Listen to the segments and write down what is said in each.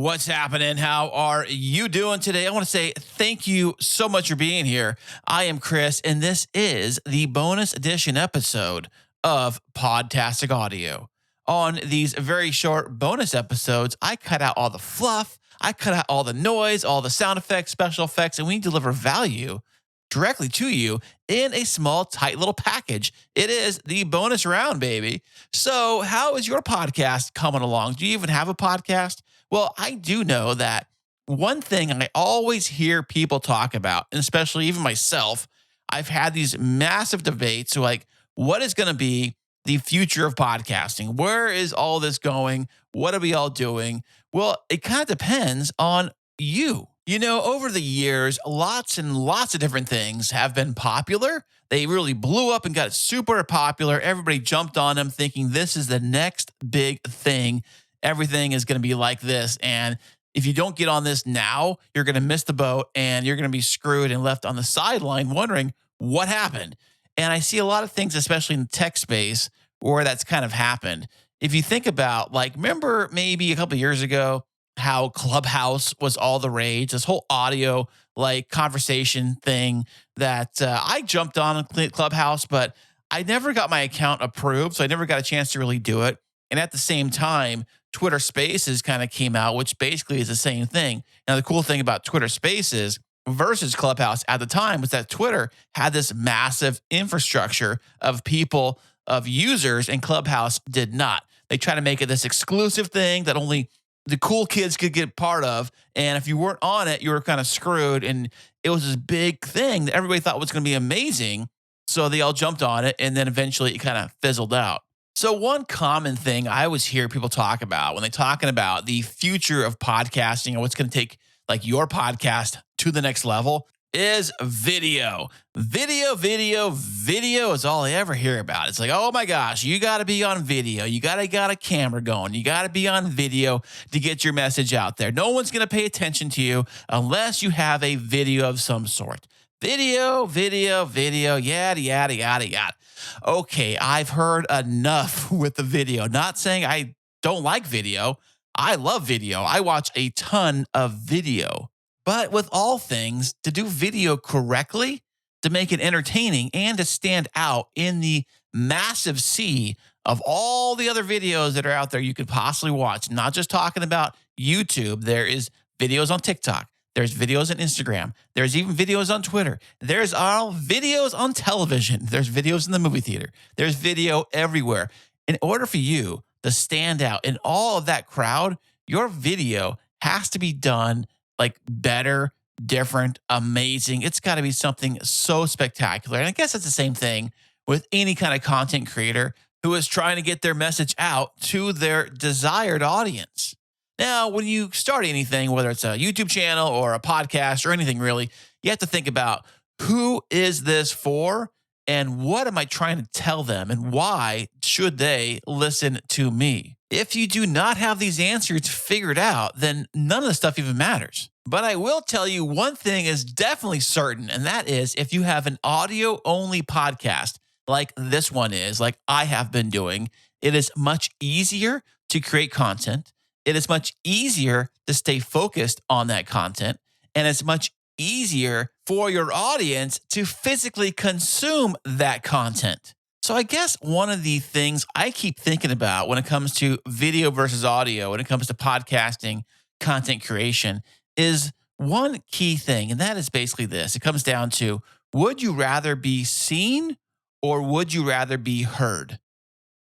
What's happening? How are you doing today? I want to say thank you so much for being here. I am Chris, and this is the bonus edition episode of Podcasting Audio. On these very short bonus episodes, I cut out all the fluff, I cut out all the noise, all the sound effects, special effects, and we deliver value directly to you in a small, tight little package. It is the bonus round, baby. So, how is your podcast coming along? Do you even have a podcast? Well, I do know that one thing I always hear people talk about, and especially even myself, I've had these massive debates like, what is going to be the future of podcasting? Where is all this going? What are we all doing? Well, it kind of depends on you. You know, over the years, lots and lots of different things have been popular. They really blew up and got super popular. Everybody jumped on them thinking this is the next big thing. Everything is going to be like this. And if you don't get on this now, you're going to miss the boat and you're going to be screwed and left on the sideline wondering what happened. And I see a lot of things, especially in the tech space, where that's kind of happened. If you think about, like, remember maybe a couple of years ago, how Clubhouse was all the rage, this whole audio like conversation thing that I jumped on Clubhouse, but I never got my account approved. So I never got a chance to really do it. And at the same time, Twitter Spaces kind of came out, which basically is the same thing. Now, the cool thing about Twitter Spaces versus Clubhouse at the time was that Twitter had this massive infrastructure of people, of users, and Clubhouse did not. They try to make it this exclusive thing that only the cool kids could get part of. And if you weren't on it, you were kind of screwed. And it was this big thing that everybody thought was going to be amazing. So they all jumped on it. And then eventually it kind of fizzled out. So one common thing I always hear people talk about when they're talking about the future of podcasting and what's going to take like your podcast to the next level is video. Video is all I ever hear about. It's like, oh my gosh, you got to be on video. You got a camera going. You got to be on video to get your message out there. No one's going to pay attention to you unless you have a video of some sort. Video, yada, yada, yada, yada. Okay, I've heard enough with the video. Not saying I don't like video. I love video. I watch a ton of video. But with all things, to do video correctly, to make it entertaining, and to stand out in the massive sea of all the other videos that are out there you could possibly watch, not just talking about YouTube. There is videos on TikTok. There's videos on Instagram. There's even videos on Twitter. There's all videos on television. There's videos in the movie theater. There's video everywhere. In order for you to stand out in all of that crowd, your video has to be done like better, different, amazing. It's got to be something so spectacular. And I guess it's the same thing with any kind of content creator who is trying to get their message out to their desired audience. Now, when you start anything, whether it's a YouTube channel or a podcast or anything really, you have to think about who is this for and what am I trying to tell them and why should they listen to me? If you do not have these answers figured out, then none of the stuff even matters. But I will tell you one thing is definitely certain, and that is if you have an audio-only podcast like this one is, like I have been doing, it is much easier to create content. It is much easier to stay focused on that content, and it's much easier for your audience to physically consume that content. So I guess one of the things I keep thinking about when it comes to video versus audio, when it comes to podcasting, content creation, is one key thing, and that is basically this. It comes down to, would you rather be seen or would you rather be heard?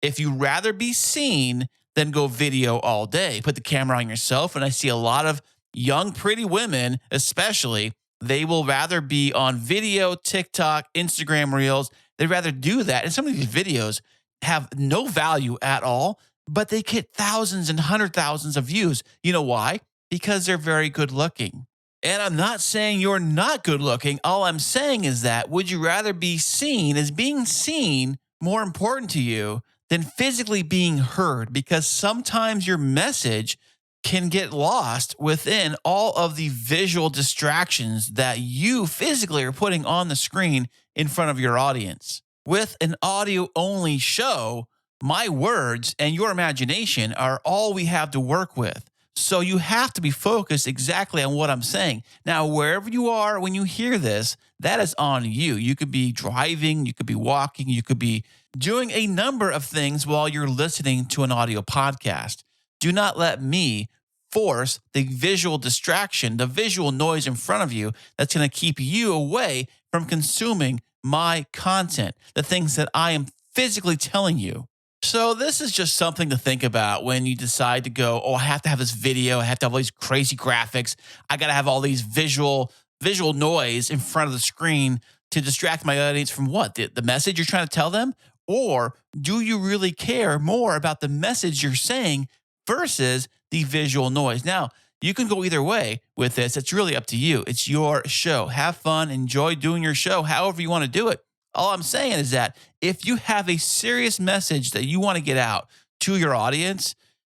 If you rather be seen, then go video all day. Put the camera on yourself, and I see a lot of young, pretty women, especially, they will rather be on video, TikTok, Instagram Reels. They'd rather do that. And some of these videos have no value at all, but they get thousands and hundred thousands of views. You know why? Because they're very good looking. And I'm not saying you're not good looking. All I'm saying is that would you rather be seen? Is being seen more important to you than physically being heard? Because sometimes your message can get lost within all of the visual distractions that you physically are putting on the screen in front of your audience. With an audio-only show, my words and your imagination are all we have to work with. So you have to be focused exactly on what I'm saying. Now, wherever you are when you hear this, that is on you. You could be driving, you could be walking, you could be doing a number of things while you're listening to an audio podcast. Do not let me force the visual distraction, the visual noise in front of you that's going to keep you away from consuming my content, the things that I am physically telling you. So this is just something to think about when you decide to go, oh, I have to have this video, I have to have all these crazy graphics, I got to have all these visual noise in front of the screen to distract my audience from what? The message you're trying to tell them? Or do you really care more about the message you're saying versus the visual noise? Now, you can go either way with this. It's really up to you. It's your show. Have fun, enjoy doing your show however you want to do it. All I'm saying is that if you have a serious message that you want to get out to your audience,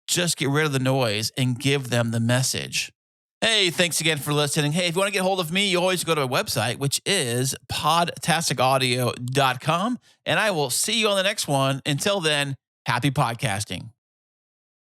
just get rid of the noise and give them the message. Hey, thanks again for listening. Hey, if you want to get hold of me, you always go to my website, which is podtasticaudio.com. And I will see you on the next one. Until then, happy podcasting.